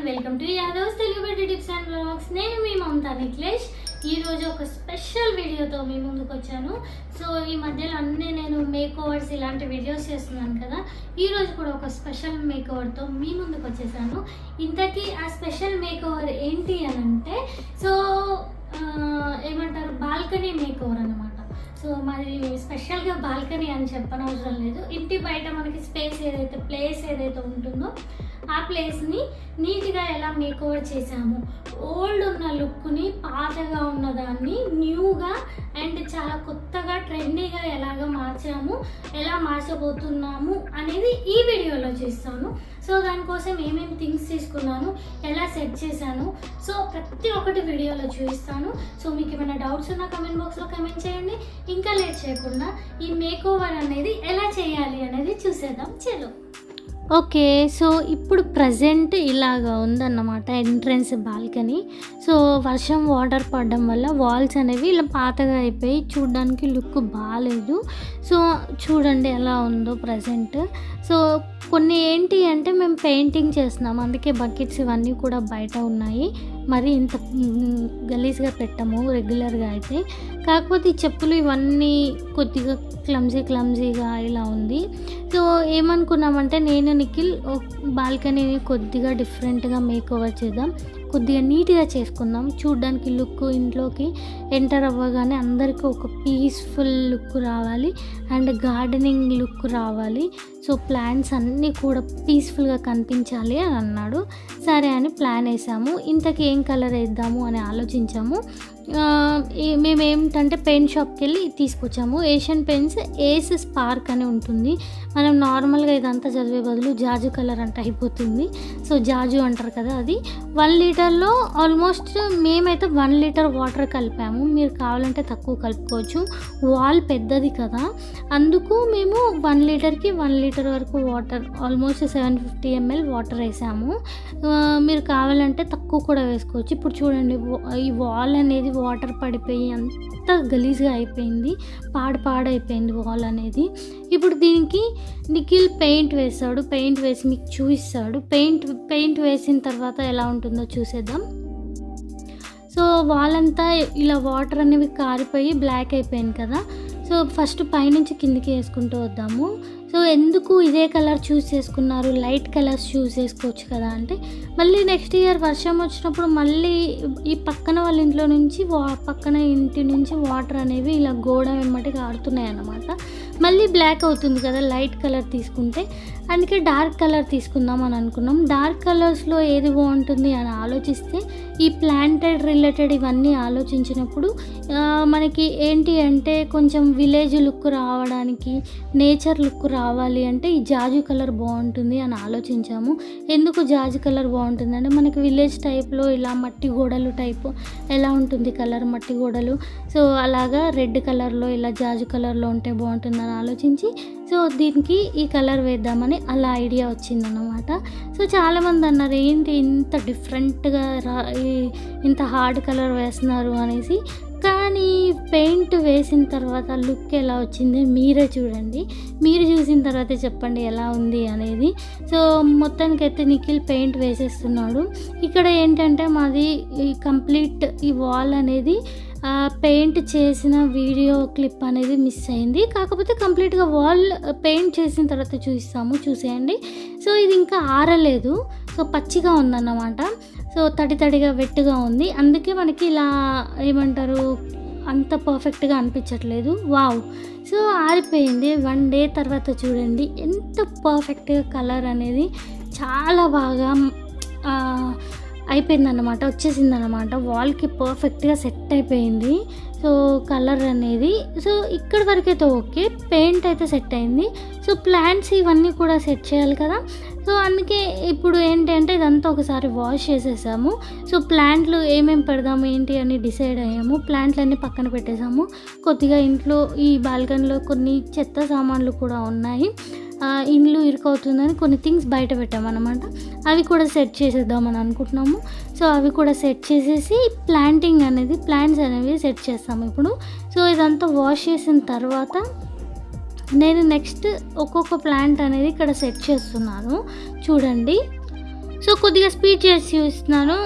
Welcome to Yadavs Telugu beauty tips and vlogs. నేను మీ మమతా నిఖిలేష్. ఈరోజు ఒక స్పెషల్ వీడియోతో మీ ముందుకు వచ్చాను. సో ఈ మధ్యలో అన్నీ నేను మేక్ ఓవర్స్ ఇలాంటి వీడియోస్ చేస్తున్నాను కదా, ఈరోజు కూడా ఒక స్పెషల్ మేక్ ఓవర్తో మీ ముందుకు వచ్చేసాను. ఇంతకీ ఆ స్పెషల్ మేక్ ఓవర్ ఏంటి అని అంటే, సో ఏమంటారు, బాల్కనీ మేక్ ఓవర్ అనమాట. సో మరి స్పెషల్గా బాల్కనీ అని చెప్పనవసరం లేదు. ఇంటి బయట మనకి ప్లేస్ ఏదైతే ఉంటుందో ఆ ప్లేస్ని నీట్గా ఎలా మేక్ ఓవర్ చేసాము, ఓల్డ్ ఉన్న లుక్ని పాతగా ఉన్నదాన్ని న్యూగా అండ్ చాలా కొత్తగా ట్రెండీగా ఎలాగ మార్చాము, ఎలా మార్చబోతున్నాము అనేది ఈ వీడియోలో చేస్తాను. సో దానికోసం ఏమేమి థింగ్స్ తీసుకున్నాను, ఎలా సెట్ చేశాను, సో ప్రతి ఒక్కటి వీడియోలో చూపిస్తాను. సో మీకు ఏమైనా డౌట్స్ ఉన్నా కమెంట్ బాక్స్లో కమెంట్ చేయండి. ఇంకా లేట్ చేయకుండా ఈ మేక్ ఓవర్ అనేది ఎలా చేయాలి అనేది చూసేద్దాం. చలో. ఓకే, సో ఇప్పుడు ప్రజెంట్ ఇలాగా ఉందన్నమాట ఎంట్రన్స్ బాల్కనీ. సో వర్షం వాటర్ పడడం వల్ల వాల్స్ అనేవి ఇలా పాతగా అయిపోయి చూడడానికి లుక్ బాగాలేదు. సో చూడండి ఎలా ఉందో ప్రజెంట్. సో కొన్ని ఏంటి అంటే మేము పెయింటింగ్ చేస్తున్నాం, అందుకే బకెట్స్ ఇవన్నీ కూడా బయట ఉన్నాయి. మరి ఇంత గలీజ్గా పెట్టాము రెగ్యులర్గా అయితే. కాకపోతే ఈ చెప్పులు ఇవన్నీ కొద్దిగా క్లమ్జీగా ఇలా ఉంది. సో ఏమనుకున్నామంటే నేను నిఖిల్ బాల్కనీని కొద్దిగా డిఫరెంట్గా మేక్ ఓవర్ చేద్దాం, కొద్దిగా నీట్గా చేసుకుందాం. చూడ్డానికి లుక్ ఇంట్లోకి ఎంటర్ అవ్వగానే అందరికీ ఒక పీస్ఫుల్ లుక్ రావాలి అండ్ గార్డెనింగ్ లుక్ రావాలి. సో ప్లాంట్స్ అన్నీ కూడా పీస్ఫుల్గా కనిపించాలి అని అన్నాడు. సరే అని ప్లాన్ వేసాము. ఇంతకీ ఏం కలర్ వేద్దాము అని ఆలోచించాము. మేము ఏమిటంటే పెయింట్ షాప్కి వెళ్ళి తీసుకొచ్చాము. ఏషియన్ పెయింట్స్ ఏస్ స్పార్క్ అని ఉంటుంది. మనం నార్మల్గా ఇదంతా చదివే బదులు జాజు కలర్ అంటే అయిపోతుంది. సో జాజు అంటారు కదా, అది 1 లీటర్లో ఆల్మోస్ట్ మేమైతే 1 లీటర్ వాటర్ కలిపాము. మీరు కావాలంటే తక్కువ కలుపుకోవచ్చు, వాల్ పెద్దది కదా, అందుకు మేము 1 లీటర్కి 1 లీటర్ వరకు వాటర్, ఆల్మోస్ట్ 750 ml వాటర్ వేసాము. మీరు కావాలంటే తక్కువ కూడా వేసుకోవచ్చు. ఇప్పుడు చూడండి, ఈ వాల్ అనేది వాటర్ పడిపోయి అంత గలీజ్గా అయిపోయింది, పాడైపోయింది వాల్ అనేది. ఇప్పుడు దీనికి నిఖిల్ పెయింట్ వేస్తాడు, పెయింట్ వేసి మీకు చూపిస్తాడు. పెయింట్ వేసిన తర్వాత ఎలా ఉంటుందో చూసేద్దాం. సో వాల్ అంతా ఇలా వాటర్ అనేవి కారిపోయి బ్లాక్ అయిపోయింది కదా. సో ఫస్ట్ పైనుంచి కిందికి వేసుకుంటూ వద్దాము. సో ఎందుకు ఇదే కలర్ చూస్ చేసుకున్నారు, లైట్ కలర్స్ చూస్ చేసుకోవచ్చు కదా అంటే, మళ్ళీ నెక్స్ట్ ఇయర్ వర్షం వచ్చినప్పుడు మళ్ళీ ఈ పక్కన వాళ్ళ ఇంట్లో నుంచి పక్కన ఇంటి నుంచి వాటర్ అనేవి ఇలా గోడ వెంబటి కారుతున్నాయి అన్నమాట. మళ్ళీ బ్లాక్ అవుతుంది కదా లైట్ కలర్ తీసుకుంటే, అందుకే డార్క్ కలర్ తీసుకుందాం అని అనుకున్నాం. డార్క్ కలర్స్లో ఏది బాగుంటుంది అని ఆలోచిస్తే ఈ ప్లాంటెడ్ రిలేటెడ్ ఇవన్నీ ఆలోచించినప్పుడు మనకి ఏంటి అంటే కొంచెం విలేజ్ లుక్ రావడానికి, నేచర్ లుక్ రావాలి అంటే ఈ జాజు కలర్ బాగుంటుంది అని ఆలోచించాము. ఎందుకు జాజు కలర్ బాగుంటుంది అంటే మనకి విలేజ్ టైప్లో ఇలా మట్టి గోడలు టైపు ఎలా ఉంటుంది కలర్, మట్టి గోడలు. సో అలాగా రెడ్ కలర్లో ఇలా జాజు కలర్లో ఉంటే బాగుంటుందని ఆలోచించి సో దీనికి ఈ కలర్ వేద్దామని అలా ఐడియా వచ్చిందన్నమాట. సో చాలామంది అన్నారు ఏంటి ఇంత డిఫరెంట్గా ఇంత హార్డ్ కలర్ వేస్తున్నారు అనేసి. కానీ పెయింట్ వేసిన తర్వాత లుక్ ఎలా వచ్చింది మీరే చూడండి, మీరు చూసిన తర్వాతే చెప్పండి ఎలా ఉంది అనేది. సో మొత్తానికైతే నిఖిల్ పెయింట్ వేసేస్తున్నాడు. ఇక్కడ ఏంటంటే మాది కంప్లీట్ ఈ వాల్ అనేది పెయింట్ చేసిన వీడియో క్లిప్ అనేది మిస్ అయింది. కాకపోతే కంప్లీట్గా వాల్ పెయింట్ చేసిన తర్వాత చూసేయండి. సో ఇది ఇంకా ఆరలేదు, సో పచ్చిగా ఉందన్నమాట. సో తడిగా వెట్టుగా ఉంది, అందుకే మనకి ఇలా ఏమంటారు అంత పర్ఫెక్ట్గా అనిపించట్లేదు. వావ్, సో ఆరిపోయింది. 1 డే తర్వాత చూడండి ఎంత పర్ఫెక్ట్గా కలర్ అనేది చాలా బాగా అయిపోయిందన్నమాట, వచ్చేసిందన్నమాట. వాల్కి పర్ఫెక్ట్గా సెట్ అయిపోయింది. సో కలర్ అనేది సో ఇక్కడి వరకైతే ఓకే, పెయింట్ అయితే సెట్ అయింది. సో ప్లాంట్స్ ఇవన్నీ కూడా సెట్ చేయాలి కదా. సో అందుకే ఇప్పుడు ఏంటంటే ఇదంతా ఒకసారి వాష్ చేసేసాము. సో ప్లాంట్లు ఏమేమి పెడదాము ఏంటి అని డిసైడ్ అయ్యాము. ప్లాంట్లన్నీ పక్కన పెట్టేసాము. కొద్దిగా ఇంట్లో ఈ బాల్కనీలో కొన్ని చెత్త సామాన్లు కూడా ఉన్నాయి. ఇల్లు ఇరుకవుతుందని కొన్ని థింగ్స్ బయట పెట్టామన్నమాట. అవి కూడా సెట్ చేసేద్దామని అనుకుంటున్నాము. సో అవి కూడా సెట్ చేసేసి ప్లాంట్స్ అనేవి సెట్ చేస్తాము ఇప్పుడు. సో ఇదంతా వాష్ చేసిన తర్వాత నేను నెక్స్ట్ ఒక్కొక్క ప్లాంట్ అనేది ఇక్కడ సెట్ చేస్తున్నాను చూడండి. సో కొద్దిగా స్పీడ్ చేసి చూస్తున్నాను.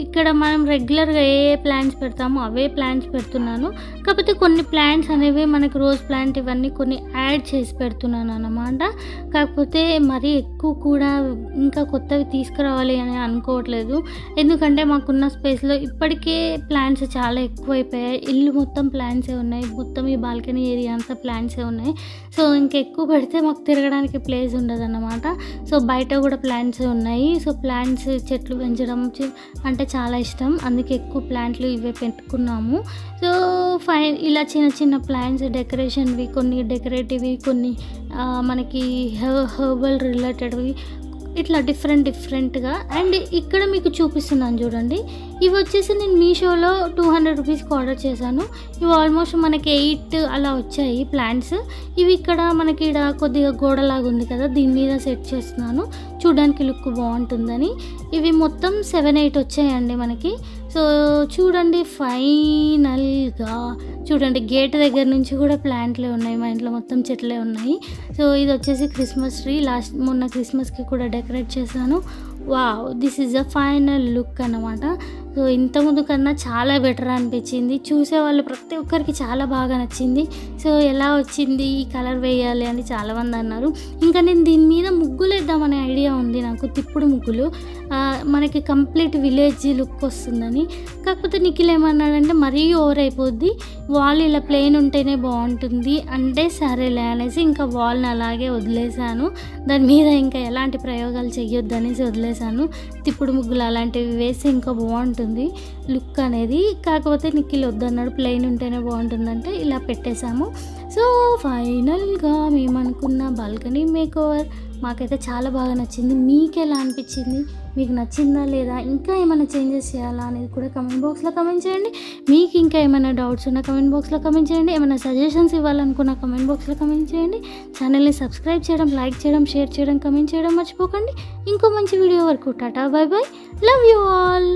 ఇక్కడ మనం రెగ్యులర్గా ఏ ప్లాంట్స్ పెడతామో అవే ప్లాంట్స్ పెడుతున్నాను. కాకపోతే కొన్ని ప్లాంట్స్ అనేవి మనకు రోజ్ ప్లాంట్ ఇవన్నీ కొన్ని యాడ్ చేసి పెడుతున్నాను అన్నమాట. కాకపోతే మరీ ఎక్కువ కూడా ఇంకా కొత్తవి తీసుకురావాలి అని అనుకోవట్లేదు. ఎందుకంటే మాకున్న స్పేస్లో ఇప్పటికే ప్లాంట్స్ చాలా ఎక్కువైపోయాయి. ఇల్లు మొత్తం ప్లాంట్సే ఉన్నాయి, మొత్తం ఈ బాల్కనీ ఏరియా అంతా ప్లాంట్సే ఉన్నాయి. సో ఇంకా ఎక్కువ పెడితే మాకు తిరగడానికి ప్లేస్ ఉండదన్నమాట. సో బయట కూడా ప్లాంట్సే ఉన్నాయి. సో ప్లాంట్స్ చెట్లు పెంచడం అంటే చాలా ఇష్టం, అందుకే ఎక్కువ ప్లాంట్లు ఇవే పెట్టుకున్నాము. సో ఇలా చిన్న చిన్న ప్లాంట్స్ డెకరేషన్వి, కొన్ని డెకరేటివ్వి, కొన్ని మనకి హెర్బల్ రిలేటెడ్వి, ఇట్లా డిఫరెంట్గా. అండ్ ఇక్కడ మీకు చూపిస్తున్నాను చూడండి. ఇవి వచ్చేసి నేను మీషోలో 200 రూపీస్కి ఆర్డర్ చేశాను. ఇవి ఆల్మోస్ట్ మనకి 8 అలా వచ్చాయి ప్లాంట్స్. ఇవి ఇక్కడ మనకి ఇక్కడ కొద్దిగా గోడలాగా ఉంది కదా, దీని మీద సెట్ చేస్తున్నాను చూడడానికి లుక్ బాగుంటుందని. ఇవి మొత్తం 7-8 వచ్చాయండి మనకి. సో చూడండి, ఫైనల్గా చూడండి, గేట్ దగ్గర నుంచి కూడా ప్లాంట్లే ఉన్నాయి, మా ఇంట్లో మొత్తం చెట్లే ఉన్నాయి. సో ఇది వచ్చేసి క్రిస్మస్ ట్రీ, మొన్న క్రిస్మస్కి కూడా డెకరేట్ చేశాను. Wow, this is a final look అన్నమాట. సో ఇంతకుముందు కన్నా చాలా బెటర్ అనిపించింది. చూసేవాళ్ళు ప్రతి ఒక్కరికి చాలా బాగా నచ్చింది. సో ఎలా వచ్చింది, ఈ కలర్ వేయాలి అని చాలామంది అన్నారు. ఇంకా నేను దీని మీద ముగ్గులు వేద్దామనే ఐడియా ఉంది నాకు, తిప్పుడు ముగ్గులు, మనకి కంప్లీట్ విలేజ్ లుక్ వస్తుందని. కాకపోతే నిఖిల్ ఏమన్నాడంటే మరీ ఓవర్ అయిపోద్ది, వాల్ ఇలా ప్లెయిన్ ఉంటేనే బాగుంటుంది అంటే సరేలే అనేసి ఇంకా వాల్ని అలాగే వదిలేశాను. దాని మీద ఇంకా ఎలాంటి ప్రయోగాలు చెయ్యొద్దు అనేసి వదిలేశాను. తిప్పుడు ముగ్గులు అలాంటివి వేసి ఇంకా బాగుంటుంది లుక్ అనేది. కాకపోతే నిఖిల్ వద్దన్నాడు, ప్లెయిన్ ఉంటేనే బాగుంటుందంటే ఇలా పెట్టేశాము. సో ఫైనల్గా మేము అనుకున్న బాల్కనీ మేకోవర్ మాకైతే చాలా బాగా నచ్చింది. మీకు ఎలా అనిపించింది, మీకు నచ్చిందా లేదా, ఇంకా ఏమైనా చేంజెస్ చేయాలా అనేది కూడా కమెంట్ బాక్స్లో కమెంట్ చేయండి. మీకు ఇంకా ఏమైనా డౌట్స్ ఉన్నా కమెంట్ బాక్స్లో కమెంట్ చేయండి. ఏమైనా సజెషన్స్ ఇవ్వాలనుకున్న కమెంట్ బాక్స్లో కమెంట్ చేయండి. ఛానల్ని సబ్స్క్రైబ్ చేయడం, లైక్ చేయడం, షేర్ చేయడం, కమెంట్ చేయడం మర్చిపోకండి. ఇంకో మంచి వీడియో వరకు Tata, by by, love you all.